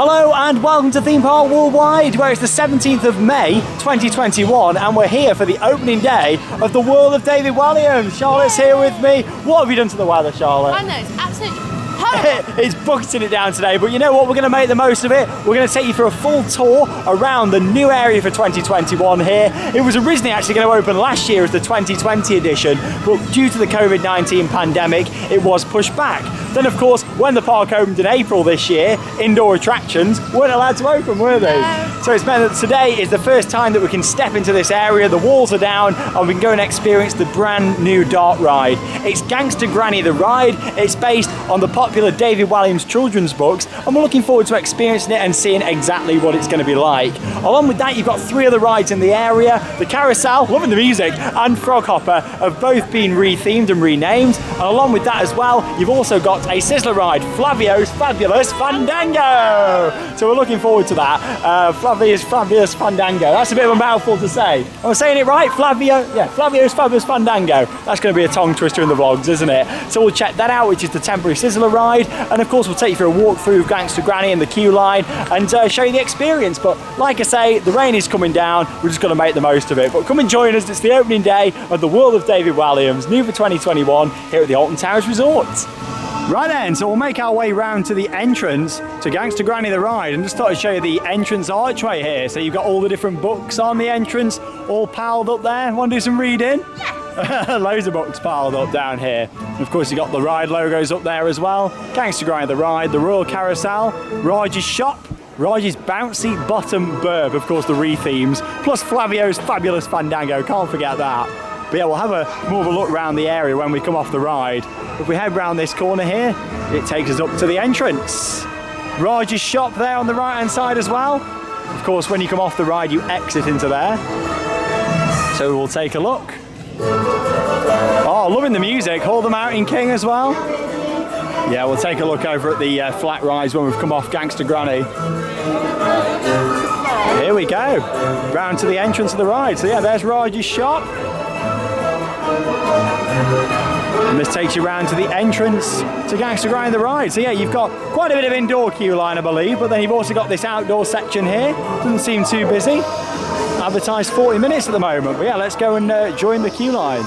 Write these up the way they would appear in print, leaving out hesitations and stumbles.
Hello and welcome to Theme Park Worldwide, where it's the 17th of May 2021 and we're here for the opening day of the World of David Walliams. Charlotte's here with me. What have you done to the weather, Charlotte? I know, it's absolutely horrible. It's bucketing it down today, but you know what? We're going to make the most of it. We're going to take you for a full tour around the new area for 2021 here. It was originally actually going to open last year as the 2020 edition, but due to the COVID-19 pandemic, it was pushed back. Then, of course, when the park opened in April this year, indoor attractions weren't allowed to open, were they? No. So it's meant that today is the first time that we can step into this area. The walls are down and we can go and experience the brand new dark ride. It's Gangsta Granny the ride. It's based on the popular David Walliams children's books, and we're looking forward to experiencing it and seeing exactly what it's going to be like. Along with that, you've got three other rides in the area. The Carousel, loving the music, and Frog Hopper have both been rethemed and renamed. And along with that as well, you've also got a Sizzler ride, Flavio's Fabulous Fandango. So we're looking forward to that. Flavio's Fabulous Fandango. That's a bit of a mouthful to say. Am I saying it right? Flavio's Fabulous Fandango. That's going to be a tongue twister in the vlogs, isn't it? So we'll check that out, which is the temporary Sizzler ride. And of course, we'll take you for a walk through Gangsta Granny and the queue line and show you the experience. But like I say, the rain is coming down. We're just going to make the most of it. But come and join us. It's the opening day of the World of David Walliams, new for 2021, here at the Alton Towers Resort. Right then, so we'll make our way round to the entrance to Gangsta Granny the ride, and just thought I'd show you the entrance archway here. So you've got all the different books on the entrance, all piled up there. Want to do some reading? Yeah. Loads of books piled up down here. And of course, you've got the ride logos up there as well. Gangsta Granny the ride, the Royal Carousel, Raj's shop, Raj's bouncy bottom burb, of course the re-themes, plus Flavio's Fabulous Fandango, can't forget that. But yeah, we'll have more of a look around the area when we come off the ride. If we head round this corner here, it takes us up to the entrance. Raj's shop there on the right hand side as well. Of course, when you come off the ride, you exit into there. So we'll take a look. Oh, loving the music. Haul the Mountain King as well. Yeah, we'll take a look over at the flat rides when we've come off Gangsta Granny. Here we go. Round to the entrance of the ride. So yeah, there's Raj's shop. And this takes you round to the entrance to Gangsta Granny the ride. So yeah, you've got quite a bit of indoor queue line, I believe, but then you've also got this outdoor section here. Doesn't seem too busy. Advertised 40 minutes at the moment, but yeah, let's go and join the queue line.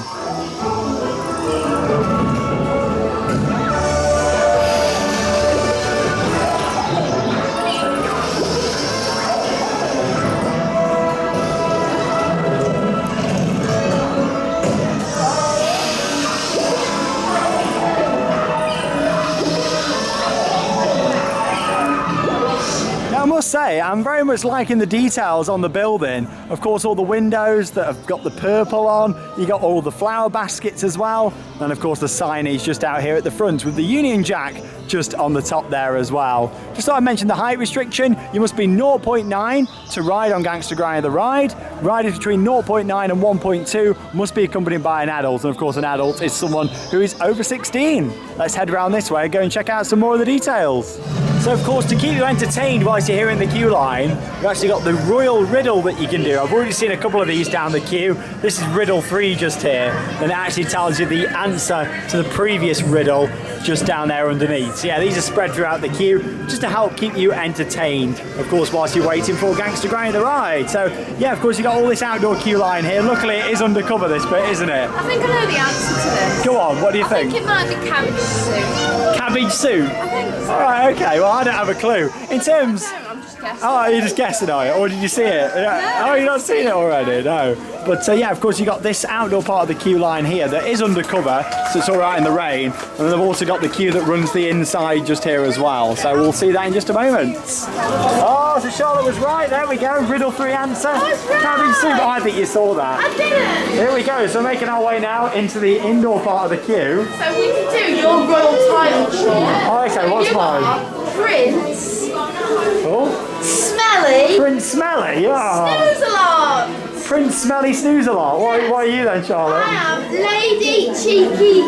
I must say, I'm very much liking the details on the building. Of course, all the windows that have got the purple on, you got all the flower baskets as well, and of course the signage just out here at the front with the Union Jack just on the top there as well. Just thought I'd mention the height restriction. You must be 0.9 to ride on Gangsta Granny the ride. Riders between 0.9 and 1.2 must be accompanied by an adult, and of course an adult is someone who is over 16. Let's head around this way and go and check out some more of the details. So of course, to keep you entertained whilst you're here in the queue line, you've actually got the Royal Riddle that you can do. I've already seen a couple of these down the queue. This is Riddle 3 just here, and it actually tells you the answer to the previous riddle just down there underneath. So yeah, these are spread throughout the queue just to help keep you entertained, of course, whilst you're waiting for Gangsta Granny the ride. So yeah, of course, you've got all this outdoor queue line here. Luckily, it is undercover, this bit, isn't it? I think I know the answer to this. Go on, what do you think? I think it might be cabbage soup. Cabbage soup? I think so. All right, okay, well, I don't have a clue. In terms... I'm just guessing. Oh, you're just guessing, are you? Or did you see it? No. Oh, you've not seen it already? No. But yeah, of course, you've got this outdoor part of the queue line here that is undercover, so it's all right in the rain. And then they've also got the queue that runs the inside just here as well. So we'll see that in just a moment. Oh, so Charlotte was right. There we go. Riddle 3 answer. I was right. Cabbage soup. I think you saw that. I didn't. Here we go. So making our way now into the indoor part of the queue. So we can do your royal title shot. Oh, okay. What's You mine? are Prince Oh, Smelly Prince Smelly. Yeah. Snooze-a-lot. Prince Smelly Snooze-a-lot. What are you then, Charlotte? I am Lady Cheeky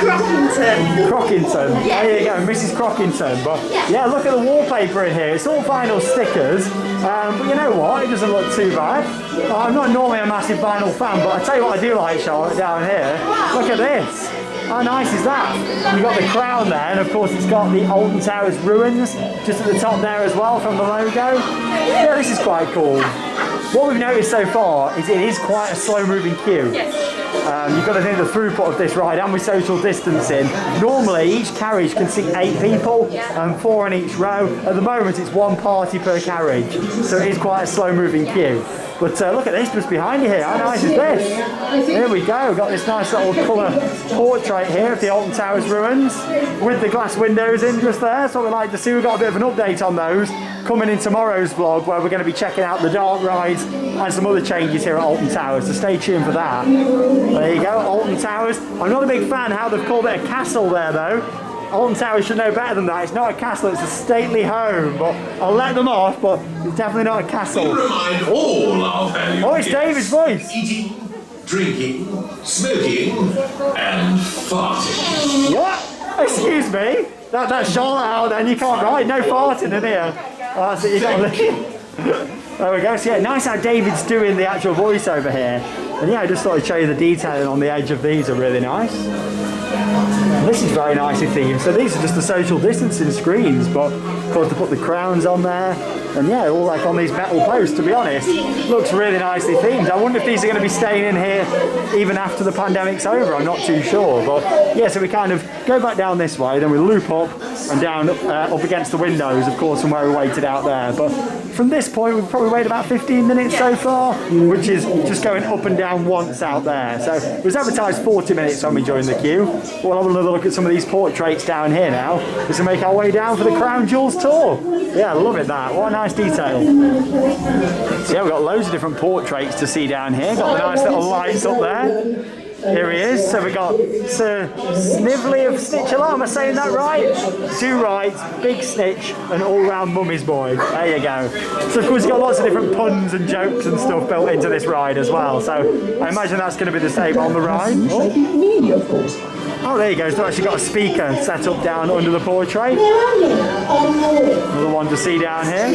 Crockington. Crockington. Yeah. There you go, Mrs. Crockington. But yeah, look at the wallpaper in here. It's all vinyl stickers. But you know what? It doesn't look too bad. I'm not normally a massive vinyl fan, but I tell you what I do like, Charlotte, down here. Look at this. How nice is that? You've got the crown there, and of course it's got the Alton Towers ruins just at the top there as well from the logo. Yeah, this is quite cool. What we've noticed so far is it is quite a slow moving queue. You've got to think the throughput of this ride, and with social distancing, normally each carriage can seat 8 people, 4 in each row. At the moment it's 1 party per carriage, so it is quite a slow moving queue. But look at this just behind you here, how nice is this? Here we go, we've got this nice little colour portrait here of the Alton Towers ruins, with the glass windows in just there, so we'd like to see. We've got a bit of an update on those coming in tomorrow's vlog, where we're going to be checking out the dark rides and some other changes here at Alton Towers, so stay tuned for that. There you go, Alton Towers. I'm not a big fan how they've called it a castle there though. Alton Towers should know better than that. It's not a castle, it's a stately home, but I'll let them off, but it's definitely not a castle. We remind all our valued Oh, it's guests, David's voice. Eating, drinking, smoking, and farting. What? Excuse me? That's Charlotte out then, you can't ride, no farting in here. Oh, that's it, you got to leave. There we go, so yeah, nice how David's doing the actual voiceover here. And yeah, I just thought I'd show you the detailing on the edge of these are really nice. This is very nicely themed, so these are just the social distancing screens, but of course they put the crowns on there, and yeah, all like on these metal posts. To be honest, looks really nicely themed. I wonder if these are going to be staying in here even after the pandemic's over, I'm not too sure, but yeah, so we kind of go back down this way, then we loop up and down up against the windows, of course, from where we waited out there. But from this point, we've probably waited about 15 minutes so far, which is just going up and down once out there. So it was advertised 40 minutes when we joined the queue. We'll have another look at some of these portraits down here now, as we make our way down for the Crown Jewels tour. Yeah, I love it that. What a nice detail. So yeah, we've got loads of different portraits to see down here. Got the nice little lights up there. Here he is. So we've got Sir Snively of Snitch Alarm. Am I saying that right? 2 rides, big snitch, and all-round mummy's boy. There you go. So of course you've got lots of different puns and jokes and stuff built into this ride as well. So I imagine that's going to be the same on the ride. Oh, there you go. So actually got a speaker set up down under the portrait. Another one to see down here.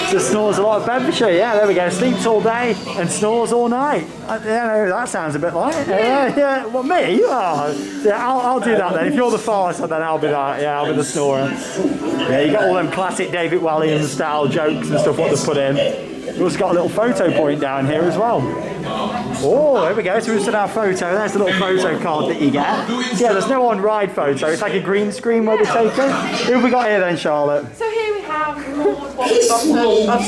So snores a lot of Bedfordshire, yeah, there we go. Sleeps all day and snores all night. Yeah, that sounds a bit like yeah. What, me? Oh, yeah, I'll do that then. If you're the farter, then I'll be that. Yeah, I'll be the snorer. Yeah, you got all them classic David Walliams style jokes and stuff what they put in. We've also got a little photo point down here as well. Oh, there we go. So we've done our photo. There's the little photo card that you get. So yeah, there's no on-ride photo. It's like a green screen where we take it. Who have we got here then, Charlotte? So here we have Lord Wobblybottom of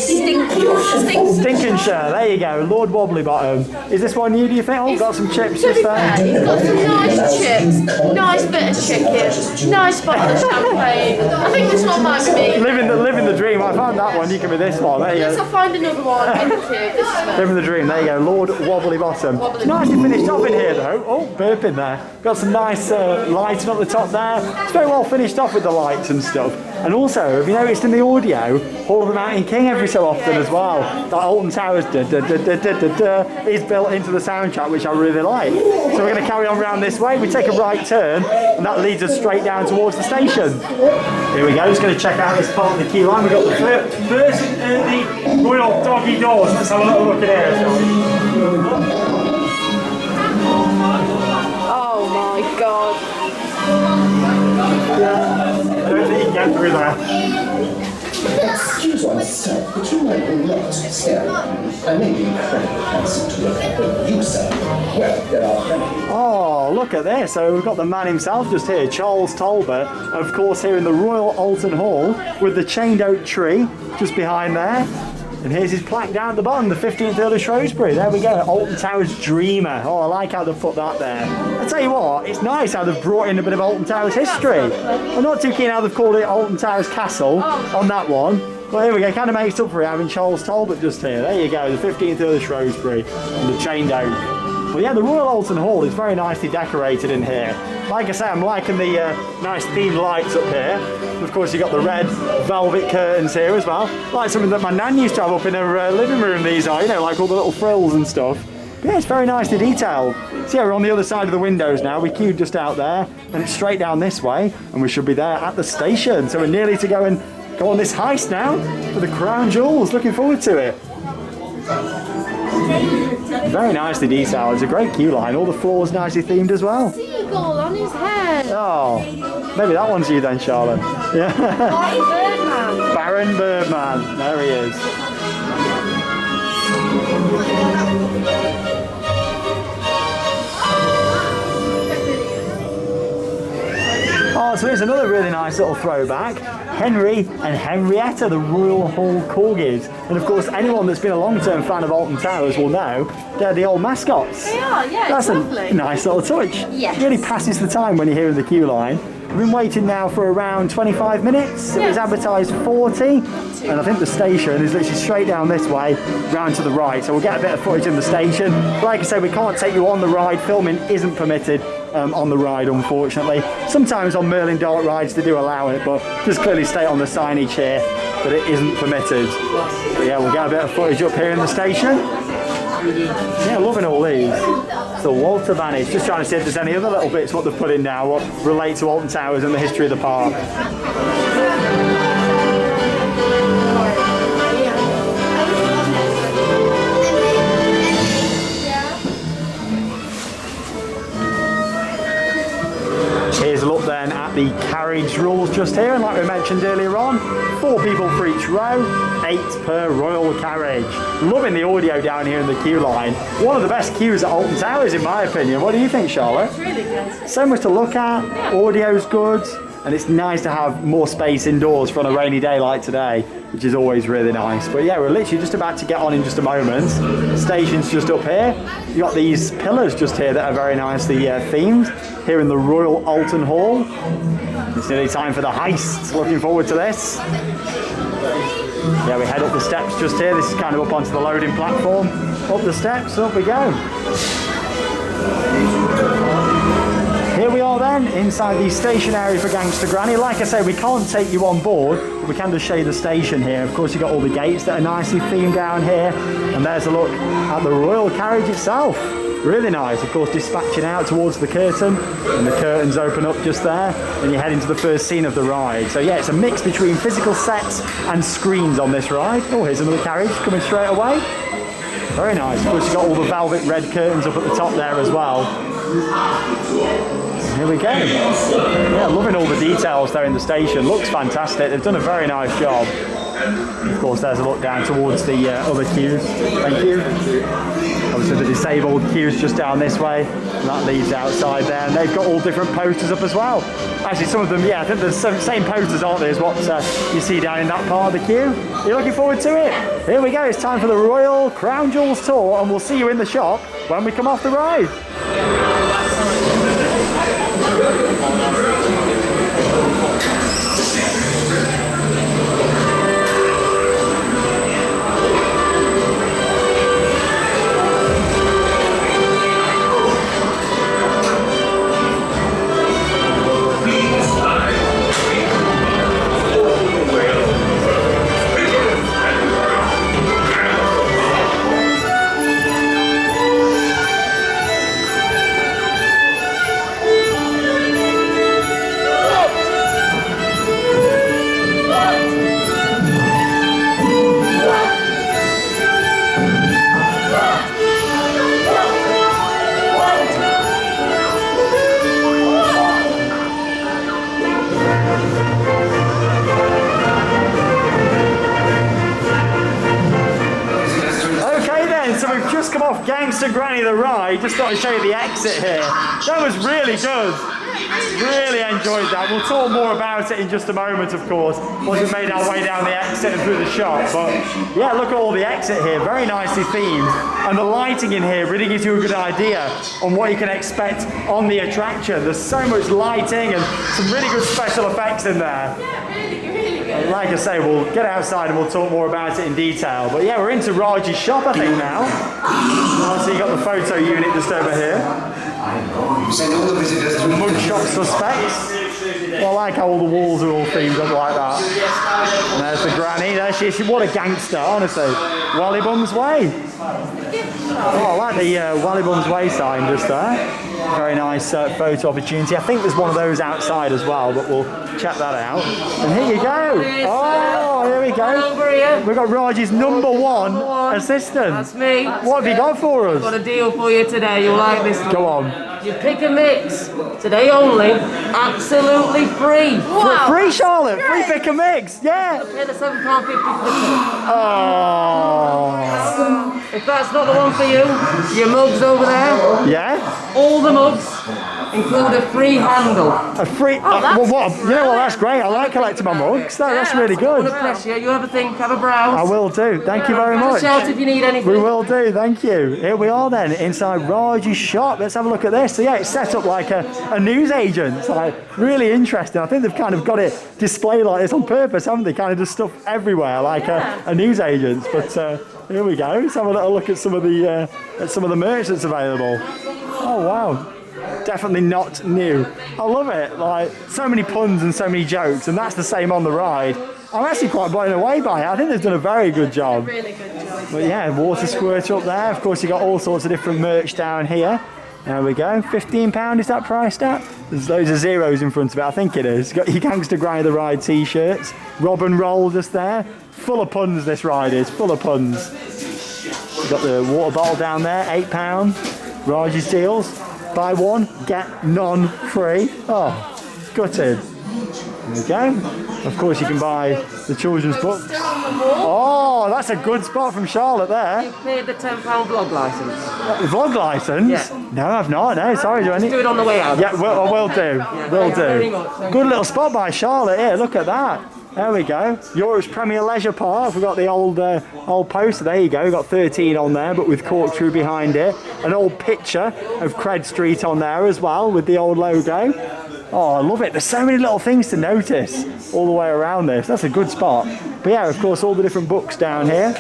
Stinkinshire. There you go. Lord Wobblybottom. Is this one new, do you think? Oh, got some chips just there. He's got some nice chips, nice bit of chicken, nice bottle of champagne. I think this one might be me. Living the dream. I found that one. You can be this one. There you Yes, go. I'll find another one in the queue. This is me. Living the dream. There you go. Lord Wobblybottom. It's nicely finished off in here though. Oh, burping there. Got some nice lighting up the top there. It's very well finished off with the lights and stuff. And also, have you noticed in the audio, Hall of the Mountain King every so often as well? That Alton Towers is built into the soundtrack, which I really like. So we're going to carry on round this way. We take a right turn, and that leads us straight down towards the station. Here we go. Just going to check out this part of the queue line. We've got the first the Royal Doggy Doors. Let's have a little look at here, shall we? Oh my god. I don't think you can get through there. Excuse myself, but you might not stare at me. I may be incredibly handsome to look at, but you, sir, well, there are plenty. Oh, look at this. So we've got the man himself just here, Charles Talbot, of course, here in the Royal Alton Hall with the chained oak tree just behind there. And here's his plaque down at the bottom, the 15th Earl of Shrewsbury. There we go, Alton Towers Dreamer. Oh, I like how they've put that there. I tell you what, it's nice how they've brought in a bit of Alton Towers history. I'm not too keen how they've called it Alton Towers Castle on that one. But here we go, kind of makes up for it having Charles Talbot just here. There you go, the 15th Earl of Shrewsbury and the chained oak. Well, yeah, the Royal Alton Hall is very nicely decorated in here. Like I say, I'm liking the nice themed lights up here. Of course, you've got the red velvet curtains here as well. Like something that my nan used to have up in her living room, these are, you know, like all the little frills and stuff. But yeah, it's very nicely detailed. So yeah, we're on the other side of the windows now. We queued just out there, and it's straight down this way, and we should be there at the station. So we're nearly to go on this heist now for the Crown Jewels. Looking forward to it. Very nicely detailed. It's a great queue line. All the floors nicely themed as well. Seagull on his head. Oh, maybe that one's you then, Charlotte. Yeah. Birdman. Baron Birdman. There he is. Oh, so here's another really nice little throwback. Henry and Henrietta, the Royal Hall Corgis. And of course, anyone that's been a long-term fan of Alton Towers will know they're the old mascots. They are, yeah, That's lovely. a nice little touch. Yes. It really passes the time when you're here in the queue line. We've been waiting now for around 25 minutes. It was advertised 40. And I think the station is literally straight down this way, round to the right. So we'll get a bit of footage in the station. Like I said, we can't take you on the ride. Filming isn't permitted on the ride, unfortunately. Sometimes on Merlin Dark rides they do allow it, but just clearly state on the signage here that it isn't permitted. But yeah, we'll get a bit of footage up here in the station. Yeah, loving all these. So Walter Vanish, just trying to see if there's any other little bits what they've put in now what relate to Alton Towers and the history of the park. Here's a look then at the carriage rules just here, and like we mentioned earlier on, 4 people for each row, 8 per royal carriage. Loving the audio down here in the queue line. One of the best queues at Alton Towers in my opinion. What do you think, Charlotte? It's really good. So much to look at, audio's good, and it's nice to have more space indoors for on a rainy day like today, which is always really nice. But yeah, we're literally just about to get on in just a moment. Station's just up here. You've got these pillars just here that are very nicely themed here in the Royal Alton Hall. It's nearly time for the heist. Looking forward to this. Yeah, we head up the steps just here. This is kind of up onto the loading platform. Up the steps, up we go. Here we are then, inside the station area for Gangsta Granny. Like I say, we can't take you on board, but we can just show you the station here. Of course, you've got all the gates that are nicely themed down here. And there's a look at the royal carriage itself. Really nice, of course, dispatching out towards the curtain, and the curtains open up just there, and you head into the first scene of the ride. So yeah, it's a mix between physical sets and screens on this ride. Oh, here's another carriage coming straight away. Very nice. Of course, you've got all the velvet red curtains up at the top there as well. Here we go. Yeah, loving all the details there in the station. Looks fantastic. They've done a very nice job. Of course, there's a look down towards the other queues. Thank you. Obviously, the disabled queues just down this way. And that leads outside there. And they've got all different posters up as well. Actually, some of them, yeah, I think there's some same posters, aren't there, as what you see down in that part of the queue. You're looking forward to it? Here we go. It's time for the Royal Crown Jewels tour, and we'll see you in the shop when we come off the ride. Gangsta Granny the ride, just thought I'd show you the exit here. That was really good. Really enjoyed that. We'll talk more about it in just a moment, of course, once we've made our way down the exit and through the shop. But yeah, look at all the exit here, very nicely themed. And the lighting in here really gives you a good idea on what you can expect on the attraction. There's so much lighting and some really good special effects in there. Like I say, we'll get outside and we'll talk more about it in detail. But yeah, we're into Raj's shop, I think, now. So you got the photo unit just over here. Mugshot suspects. Well, I like how all the walls are all themed up like that. And there's the granny. There she is. What a gangster, honestly. Wallybum's Way. Oh, I like the Wallybum's Way sign just there. Very nice photo opportunity. I think there's one of those outside as well, but we'll check that out. And here you go. Oh! Oh, here we go. Over here. We've got Raj's number one assistant. That's me. What have you got for us? Got a deal for you today. You'll like this one. Go on. You pick a mix. Today only. Absolutely free. Wow. Free, Charlotte. Free pick a mix. Yeah. Pay the £7.50 for the top. Oh. If that's not the one for you, your mugs over there. Yeah. All the mugs include a free handle. A free. Well, what? You know what? That's great. I like collecting my mugs. That's really good. Gonna press you. You have a think. Have a browse. I will do. Thank you very much. Shout if you need anything. We will do, thank you. Here we are then, inside Raj's shop. Let's have a look at this. So yeah, it's set up like a news agent. It's like really interesting. I think they've kind of got it displayed like this on purpose, haven't they? Kind of just stuff everywhere like a news agent. But here we go. Let's have a little look at some of the merch that's available. Oh wow. Definitely not new. I love it. Like so many puns and so many jokes, and that's the same on the ride. I'm actually quite blown away by it. I think they've done a very good job. Really good job. But yeah, water squirt up there. Of course, you got all sorts of different merch down here. There we go. £15 is that priced at? There's loads of zeros in front of it. I think it is. Got your Gangsta Granny the Ride t-shirts. Rob and Roll just there. Full of puns. This ride is full of puns. You've got the water bottle down there. £8. Raj's deals. Buy one, get none free. Oh, gutted. There we go. Of course, you can buy the children's books. Oh, that's a good spot from Charlotte there. You paid the £10 vlog license. Vlog license? Yeah. No, I've not. No, sorry. Do I need? Do it on the way out. Yeah, I will do. Will very do. much. Good little spot by Charlotte here. Look at that. There we go. Europe's Premier Leisure Park. We've got the old poster. There you go. We've got 13 on there, but with corkscrew behind it. An old picture of Cred Street on there as well, with the old logo. Oh, I love it. There's so many little things to notice all the way around this. That's a good spot. But yeah, of course, all the different books down here.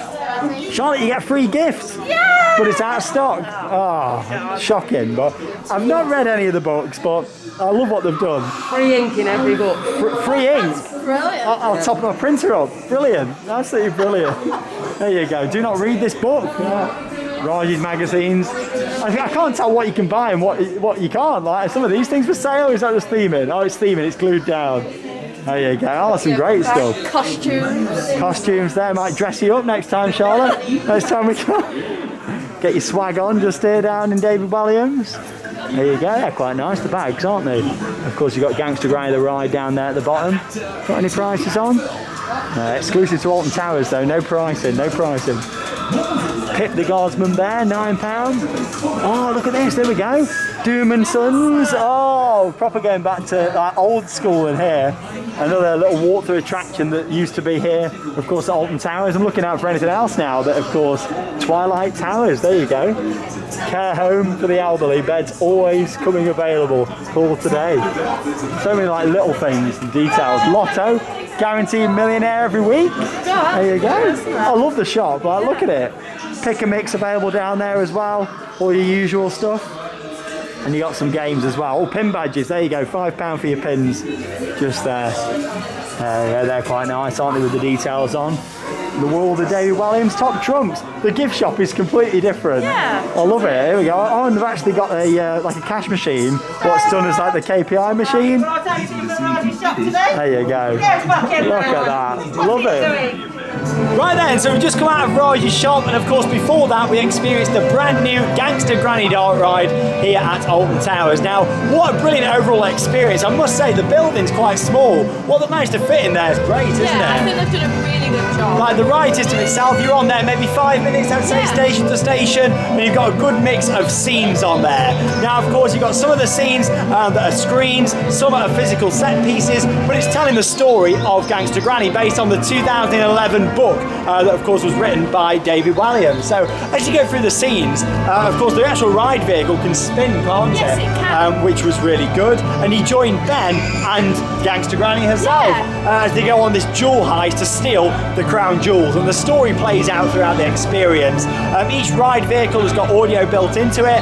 Charlotte, you get free gifts. Yeah! But it's out of stock. Oh, shocking. But I've not read any of the books, but I love what they've done. Free ink in every book. Free ink. Brilliant. I'll top my printer up. Brilliant. Absolutely brilliant. There you go. Do not read this book. Raj's magazines. I can't tell what you can buy and what you can't. Like some of these things for sale, or is that just theming? Oh, it's theming. It's glued down. There you go. Oh, that's some great stuff. Costumes there. Might dress you up next time, Charlotte. Next time we come. Get your swag on just here down in David Walliams. There you go. They're quite nice, the bags, aren't they? Of course, you've got Gangsta Granny the Ride down there at the bottom. Got any prices on? Exclusive to Alton Towers, though. No pricing, no pricing. Pip the Guardsman there, £9. Oh, look at this. There we go. Doom and Sons. Oh, proper going back to like old school in here. Another little walkthrough attraction that used to be here, of course, at Alton Towers. I'm looking out for anything else now, but of course, Twilight Towers. There you go. Care home for the elderly. Beds always coming available. Call today. So many like little things and details. Lotto, guaranteed millionaire every week. There you go. I love the shop. Like, look at it. Pick a mix available down there as well. All your usual stuff. And you got some games as well. Oh, pin badges. There you go. £5 for your pins. Just there. Yeah, they're quite nice, aren't they, with the details on. The World of David Walliams top trumps. The gift shop is completely different. Yeah. I love it. Here we go. Oh, and they've actually got a like a cash machine. What's done as like the KPI machine. There you go. Look at that. Love it. Right then, so we've just come out of Raj's shop, and of course before that we experienced the brand new Gangsta Granny dart ride here at Alton Towers. Now, what a brilliant overall experience. I must say, the building's quite small. What they've managed to fit in there is great, isn't it? Yeah, I think they've done a really good job. Like the ride system itself, you're on there maybe 5 minutes, I'd say, station to station, and you've got a good mix of scenes on there. Now, of course, you've got some of the scenes that are screens, some are physical set pieces, but it's telling the story of Gangsta Granny based on the 2011 book that, of course, was written by David Walliams. So, as you go through the scenes, of course, the actual ride vehicle can spin, can't Yes, it can. which was really good. And he joined Ben and Gangsta Granny herself as they go on this jewel heist to steal the crown jewels. And the story plays out throughout the experience. Each ride vehicle has got audio built into it,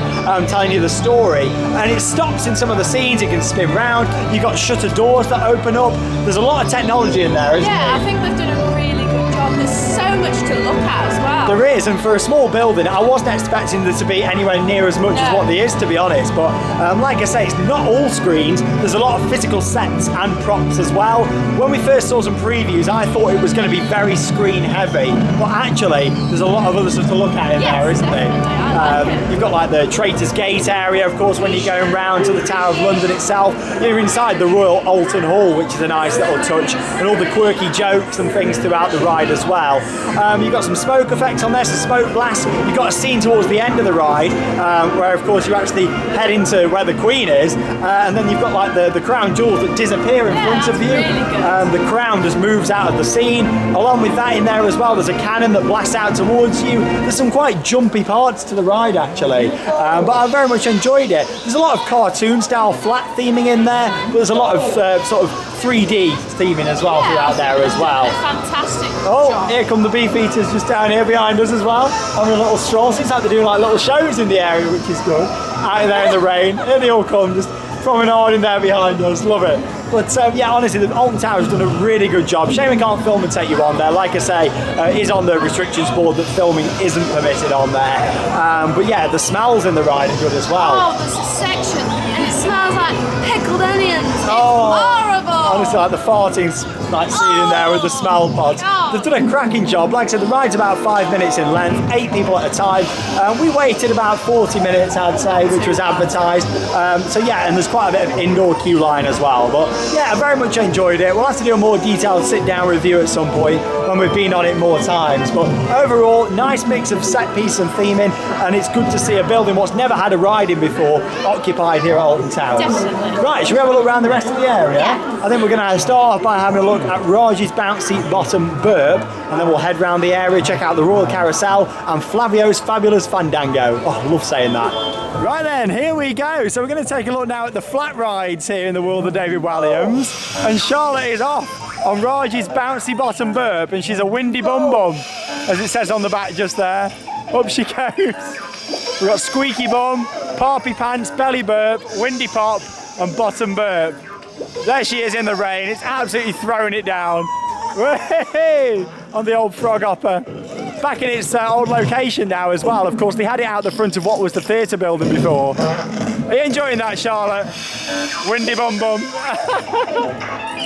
telling you the story. And it stops in some of the scenes, it can spin round. You've got shutter doors that open up. There's a lot of technology in there, isn't there? Yeah, I think they've done a really good job God, there's so much to look at as well. There is, and for a small building, I wasn't expecting there to be anywhere near as much as what there is, to be honest. But like I say, it's not all screens. There's a lot of physical sets and props as well. When we first saw some previews, I thought it was going to be very screen heavy, but actually, there's a lot of other stuff to look at in there, isn't there? You've got like the Traitors Gate area, of course, when you're going round to the Tower of London itself. You're inside the Royal Alton Hall, which is a nice little touch, and all the quirky jokes and things throughout the ride as well. You've got some smoke effects on there, some smoke blasts. You've got a scene towards the end of the ride where, of course, you actually head into where the Queen is, and then you've got like the crown jewels that disappear in front of you. Really the crown just moves out of the scene. Along with that in there as well, there's a cannon that blasts out towards you. There's some quite jumpy parts to the ride actually, but I very much enjoyed it. There's a lot of cartoon style flat theming in there, but there's a lot of sort of 3D theming as well throughout there as well. Fantastic. Oh, here come the Beefeaters just down here behind us as well, having a little stroll. Seems like they're doing like little shows in the area, which is good. Out there in the rain, here they all come, just promenading there behind us. Love it. But yeah, honestly, the Alton Towers has done a really good job. Shame we can't film and take you on there. Like I say, it is on the restrictions board that filming isn't permitted on there. But yeah, the smells in the ride are good as well. Oh, there's a section and it smells like pickled onions. It's Oh. horrible. Honestly, like the farting like scene in there with the smell pods. God. They've done a cracking job. Like I said, the ride's about 5 minutes in length, 8 people at a time. We waited about 40 minutes, I'd say, which was advertised. So yeah, and there's quite a bit of indoor queue line as well. But yeah, I very much enjoyed it. We'll have to do a more detailed sit-down review at some point when we've been on it more times. But overall, nice mix of set piece and theming, and it's good to see a building what's never had a ride in before occupied here at Alton Towers. Definitely. Right, should we have a look around the rest of the area? Yeah. I think we're going to start off by having a look at Raj's Bouncy Bottom Burp, and then we'll head round the area, check out the Royal Carousel and Flavio's Fabulous Fandango. Oh, I love saying that. Right then, here we go. So we're going to take a look now at the flat rides here in the World of David Walliams, and Charlotte is off on Raj's Bouncy Bottom Burp, and she's a windy bum bum, as it says on the back just there. Up she goes. We've got Squeaky Bum, Parpy Pants, Belly Burp, Windy Pop and Bottom Burp. There she is in the rain. It's absolutely throwing it down. Way! On the old frog hopper. Back in its old location now as well. Of course, they had it out the front of what was the theatre building before. Are you enjoying that, Charlotte? Windy bum bum.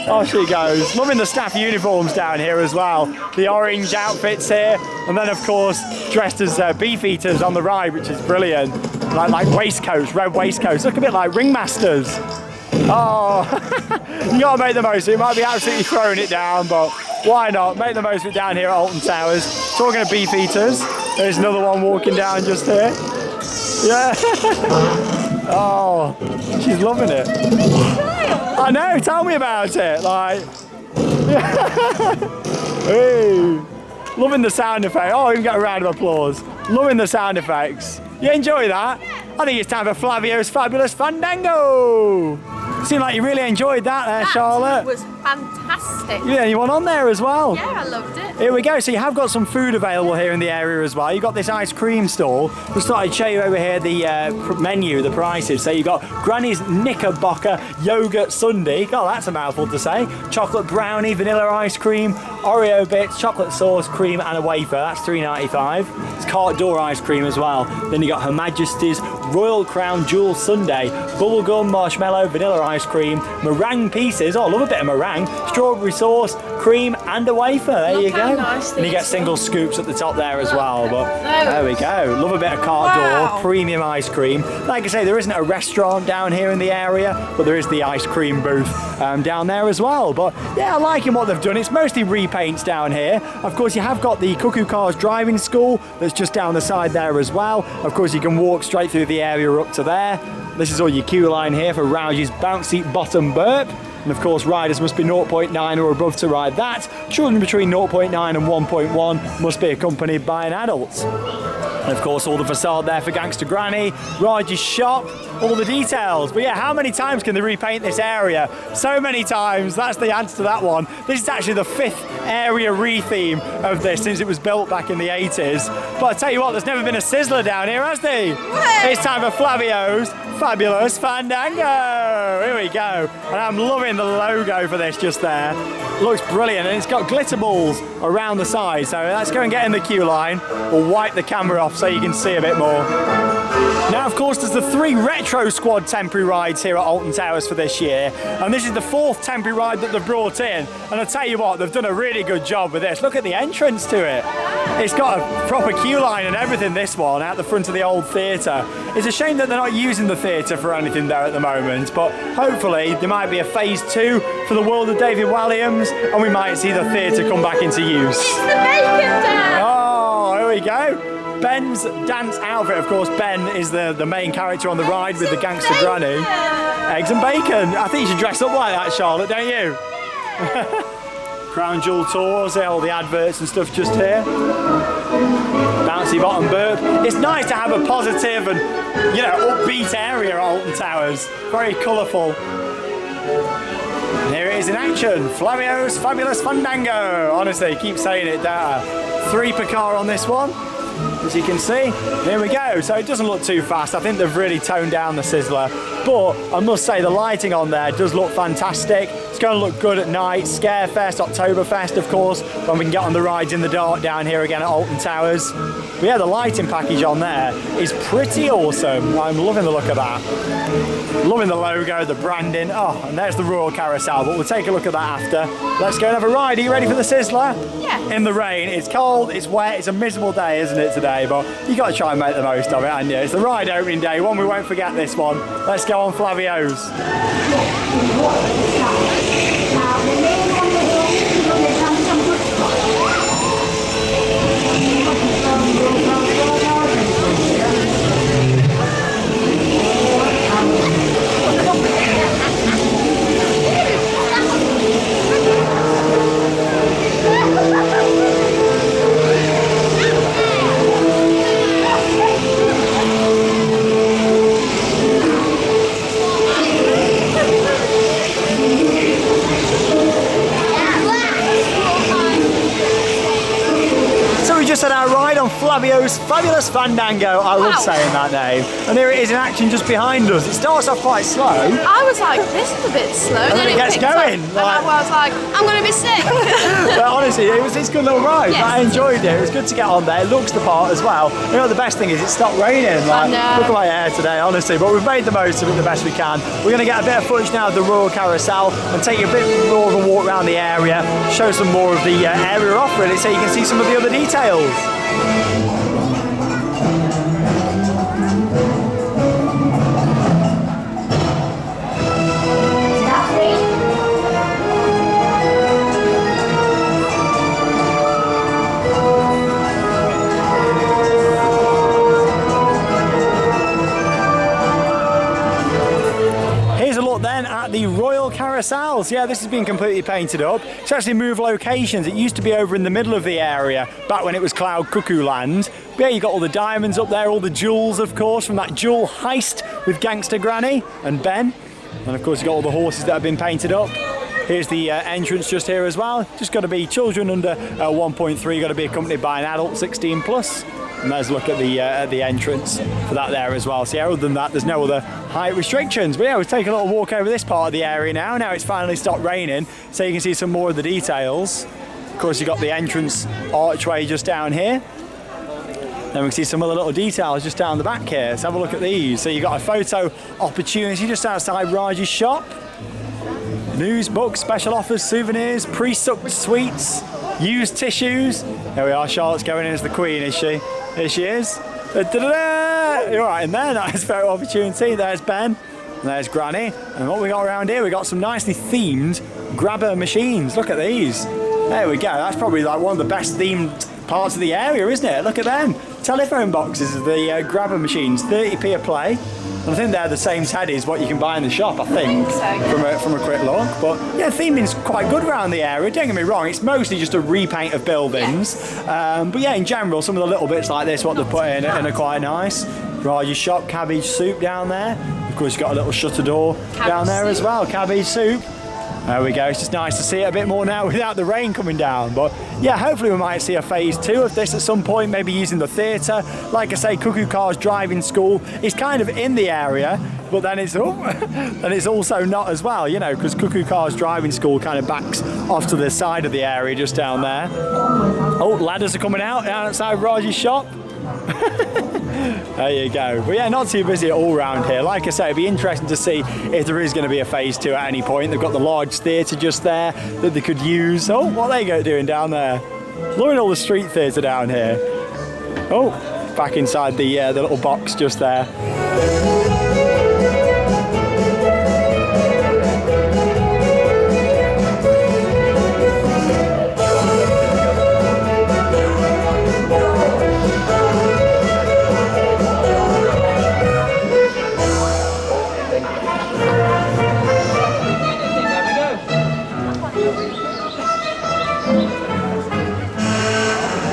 Oh, she goes. Loving the staff uniforms down here as well. The orange outfits here. And then, of course, dressed as Beefeaters on the ride, which is brilliant. Like waistcoats, red waistcoats. Look a bit like ringmasters. Oh, you gotta make the most of it. It might be absolutely throwing it down, but why not? Make the most of it down here at Alton Towers. Talking of Beefeaters, there's another one walking down just here. Yeah. Oh, she's loving it. I know, tell me about it. Like, hey, loving the sound effect. Oh, even get a round of applause. Loving the sound effects. You enjoy that? I think it's time for Flavio's Fabulous Fandango. Seemed like you really enjoyed that there, Charlotte. It was fantastic. Yeah, you went on there as well. Yeah, I loved it. Here we go. So you have got some food available here in the area as well. You've got this ice cream stall. Just thought I'd show you over here the menu, the prices. So you've got Granny's Knickerbocker Yogurt Sundae. Oh, that's a mouthful to say. Chocolate brownie, vanilla ice cream, Oreo bits, chocolate sauce, cream and a wafer. That's $3.95. It's cart door ice cream as well. Then you got Her Majesty's Royal Crown Jewel Sundae, bubblegum, marshmallow, vanilla ice cream, meringue pieces. Oh, I love a bit of meringue. Strawberry sauce, cream and a wafer. There you go. Nice And you get single scoops at the top there as well. But there we go. Love a bit of cart door, premium ice cream. Like I say, there isn't a restaurant down here in the area, but there is the ice cream booth down there as well. But yeah, I'm liking what they've done. It's mostly repaints down here. Of course, you have got the Cuckoo Cars driving school that's just down the side there as well. Of course, you can walk straight through the area up to there. This is all your queue line here for Raj's Bouncy Bottom Burp. And of course, riders must be 0.9 or above to ride that. Children between 0.9 and 1.1 must be accompanied by an adult. And of course, all the facade there for Gangsta Granny, Raj's shop, all the details. But yeah, how many times can they repaint this area? So many times. That's the answer to that one. This is actually the 5th area re-theme of this since it was built back in the 80s. But I tell you what, there's never been a sizzler down here, has there? It's time for Flavio's Fabulous Fandango. Here we go. And I'm loving the logo for this just there. Looks brilliant, and it's got glitter balls around the side. So let's go and get in the queue line. We'll wipe the camera off so you can see a bit more. Now, of course, there's the 3 Retro Squad temporary rides here at Alton Towers for this year. And this is the 4th temporary ride that they've brought in. And I'll tell you what, they've done a really good job with this. Look at the entrance to it. It's got a proper queue line and everything, this one, out the front of the old theatre. It's a shame that they're not using the theatre for anything there at the moment, but hopefully there might be a phase 2 for the World of David Walliams, and we might see the theatre come back into use. It's the bacon dance! Oh, here we go. Ben's dance outfit, of course. Ben is the main character on the ride with the Gangsta Granny. Eggs and bacon. I think you should dress up like that, Charlotte, don't you? Crown Jewel Tours, all the adverts and stuff just here. Bouncy Bottom Burp. It's nice to have a positive and, you know, upbeat area at Alton Towers. Very colourful. And here it is in action. Flavio's Fabulous Fandango. Honestly, keep saying it, don't I? 3 per car on this one. As you can see, here we go. So it doesn't look too fast. I think they've really toned down the sizzler. But I must say the lighting on there does look fantastic. It's going to look good at night. Scarefest, Oktoberfest, of course, when we can get on the rides in the dark down here again at Alton Towers. But yeah, the lighting package on there is pretty awesome. I'm loving the look of that. Loving the logo, the branding. Oh, and there's the Royal Carousel, but we'll take a look at that after. Let's go and have a ride. Are you ready for the sizzler? Yeah. In the rain. It's cold, it's wet, it's a miserable day, isn't it, today? But you got to try and make the most of it, haven't you? It's the ride opening day, one we won't forget this one. Let's go on Flavio's. Just had our ride on Flavio's Fabulous Fandango. I love saying that name. And here it is in action just behind us. It starts off quite slow. I was like, this is a bit slow. And then it gets going. Up, and I was like, I'm going to be sick. But honestly, it's a good little ride. Yes. I enjoyed it. It was good to get on there. It looks the part as well. You know, the best thing is it stopped raining. Like, look at my hair today, honestly. But we've made the most of it the best we can. We're going to get a bit of footage now of the Royal Carousel and take you a bit more of a walk around the area, show some more of the area off really, so you can see some of the other details. Then at the Royal Carousels. Yeah, this has been completely painted up. It's actually moved locations. It used to be over in the middle of the area back when it was Cloud Cuckoo Land. But yeah, you got all the diamonds up there, all the jewels, of course, from that jewel heist with Gangsta Granny and Ben. And of course, you got all the horses that have been painted up. Here's the entrance just here as well. Just got to be children under 1.3, got to be accompanied by an adult 16 plus. And there's a look at the entrance for that there as well. So yeah, other than that, there's no other height restrictions. But yeah, we'll take a little walk over this part of the area now. Now it's finally stopped raining, so you can see some more of the details. Of course, you've got the entrance archway just down here. Then we can see some other little details just down the back here. Let's have a look at these. So you've got a photo opportunity just outside Raj's shop. News, books, special offers, souvenirs, pre-sucked sweets, used tissues. There we are, Charlotte's going in as the queen, is she? Here she is. Da-da-da! You're right in there, nice photo opportunity. There's Ben, and there's Granny. And what we got around here, we got some nicely themed grabber machines. Look at these. There we go, that's probably like one of the best themed parts of the area, isn't it? Look at them. Telephone boxes of the grabber machines, 30p a play. And I think they're the same teddy as what you can buy in the shop, I think from a quick look. But yeah, theming's quite good around the area, don't get me wrong, it's mostly just a repaint of buildings. But yeah, in general, some of the little bits like this, what they've put in are quite nice. Raj's shop, cabbage soup down there. Of course, you've got a little shutter door down there as well. Cabbage soup. There we go. It's just nice to see it a bit more now without the rain coming down. But yeah, hopefully we might see a phase 2 of this at some point, maybe using the theatre. Like I say, Cuckoo Cars Driving School is kind of in the area, but then it's and it's also not as well, you know, because Cuckoo Cars Driving School kind of backs off to the side of the area just down there. Oh, ladders are coming out outside Raj's shop. There you go. But yeah, not too busy all round here. Like I say, it'd be interesting to see if there is going to be a phase 2 at any point. They've got the large theatre just there that they could use. Oh, what are they doing down there? Look at all the street theatre down here. Oh, back inside the little box just there.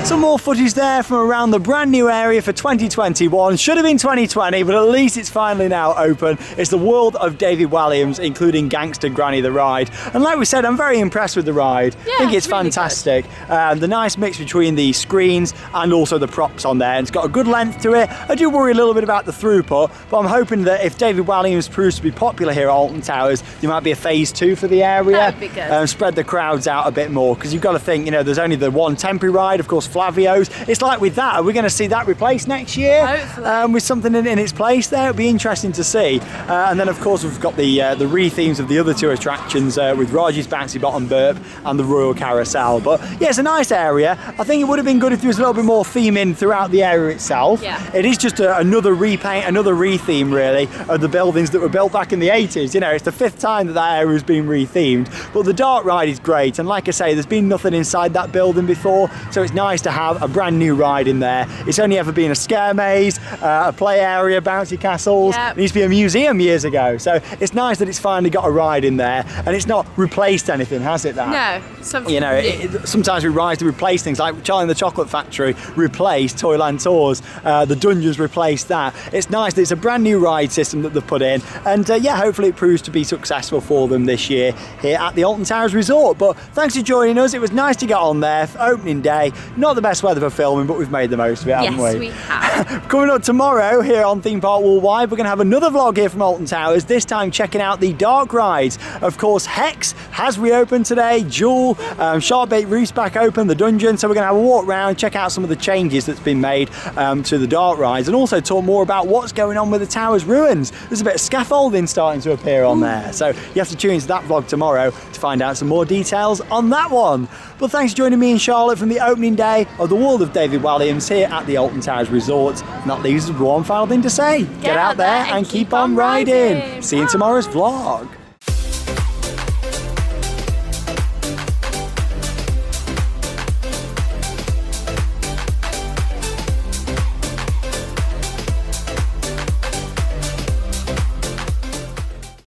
Some more footage there from around the brand new area for 2021. Should have been 2020, but at least it's finally now open. It's the World of David Walliams, including Gangsta Granny the ride. And like we said, I'm very impressed with the ride. Yeah, I think it's really fantastic. The nice mix between the screens and also the props on there. And it's got a good length to it. I do worry a little bit about the throughput, but I'm hoping that if David Walliams proves to be popular here at Alton Towers, there might be a phase 2 for the area. That would be good. Spread the crowds out a bit more, because you've got to think, you know, there's only the one temporary ride, of course, Flavio's. It's like with that, are we going to see that replaced next year? Hopefully. With something in its place there? It'll be interesting to see. And then of course we've got the re-themes of the other 2 attractions with Raji's Bouncy Bottom Burp and the Royal Carousel. But yeah, it's a nice area. I think it would have been good if there was a little bit more theming throughout the area itself. Yeah. It is just another repaint, another re-theme really of the buildings that were built back in the 80s. You know, it's the 5th time that area has been re-themed. But the dark ride is great, and like I say, there's been nothing inside that building before, so it's nice to have a brand new ride in there. It's only ever been a scare maze, a play area, bouncy castles. Yep. It used to be a museum years ago, so it's nice that it's finally got a ride in there, and it's not replaced anything, has it? That No, something you know, sometimes we rise to replace things, like Charlie and the Chocolate Factory replaced Toyland Tours, the Dungeons replaced that. It's nice that it's a brand new ride system that they've put in, and yeah, hopefully it proves to be successful for them this year here at the Alton Towers Resort. But thanks for joining us. It was nice to get on there for opening day. Not the best weather for filming, but we've made the most of it, haven't we? Yes, we have. Coming up tomorrow here on Theme Park Worldwide, we're going to have another vlog here from Alton Towers, this time checking out the dark rides. Of course, Hex has reopened today, Jewel, Sharkbait Reef's back open, the Dungeon, so we're going to have a walk around, check out some of the changes that's been made to the dark rides, and also talk more about what's going on with the Towers ruins. There's a bit of scaffolding starting to appear on there, so you have to tune into that vlog tomorrow to find out some more details on that one. But thanks for joining me and Charlotte from the opening day of the World of David Walliams here at the Alton Towers Resort. And that leaves us one final thing to say. Get out there and keep on riding. See you in tomorrow's vlog.